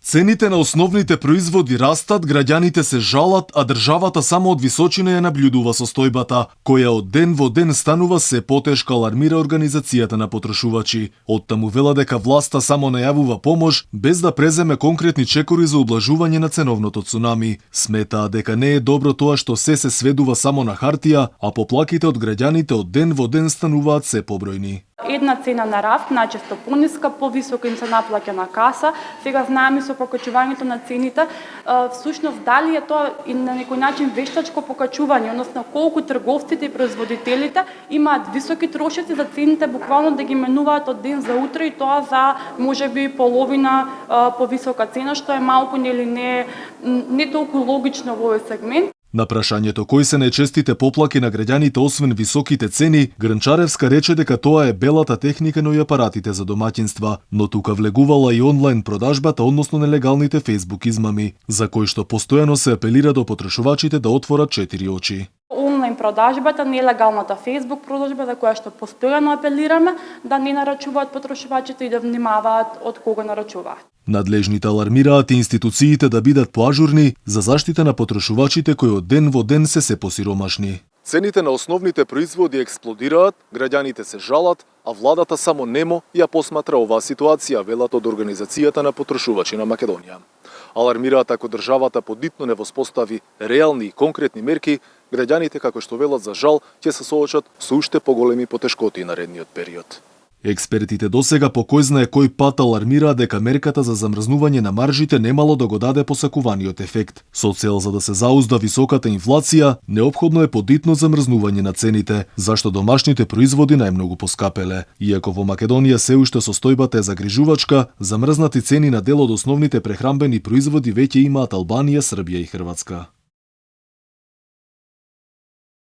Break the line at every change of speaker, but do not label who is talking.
Цените на основните производи растат, граѓаните се жалат, а државата само од височина ја наблюдува состојбата, која од ден во ден станува се потешка, алармира Организацијата на потрошувачи. Оттаму вела дека власта само најавува помош, без да преземе конкретни чекори за ублажување на ценовното цунами. Сметаа дека не е добро тоа што се сведува само на хартија, а поплаките од граѓаните од ден во ден стануваат се побројни.
Една цена на рафт, најчесто пониска, повисока им се наплаќа на каса. Сега знаеме со покачувањето на цените, всушност дали е тоа и на некој начин вештачко покачување, односно колку трговците и производителите имаат високи трошоци за цените буквално да ги менуваат од ден за утре и тоа за можеби половина повисока цена, што е малку нели не толку логично во овој сегмент.
На прашањето кои се најчестите поплаки на граѓаните освен високите цени, Грнчаревска рече дека тоа е белата техника, но и апаратите за домаќинства, но тука влегувала и онлайн продажбата, односно нелегалните Facebook измами, за кои што постојано се апелира до потрошувачите да отворат 4 очи.
Онлайн продажбата, нелегалната Facebook продажба, за која што постојано апелираме да не нарачуваат потрошувачите и да внимаваат од кого нарачуваат.
Надлежните алармираат институциите да бидат поажурни за заштита на потрошувачите кои од ден во ден се посиромашни. Цените на основните производи експлодираат, граѓаните се жалат, а владата само немо ја посматра оваа ситуација, велат од Организацијата на потрошувачи на Македонија. Алармираат ако државата подитно не воспостави реални и конкретни мерки, граѓаните, како што велат, за жал, ќе се соочат со уште поголеми потешкоти наредниот период. Експертите досега по кој знае кој пат алармираат дека мерката за замрзнување на маржите немало да го даде посакуваниот ефект. Со цел за да се заузда високата инфлација, неопходно е подитно замрзнување на цените, зашто домашните производи најмногу поскапеле. Иако во Македонија се уште состојбата е загрижувачка, замрзнати цени на дел од основните прехрамбени производи веќе имаат Албанија, Србија и Хрватска.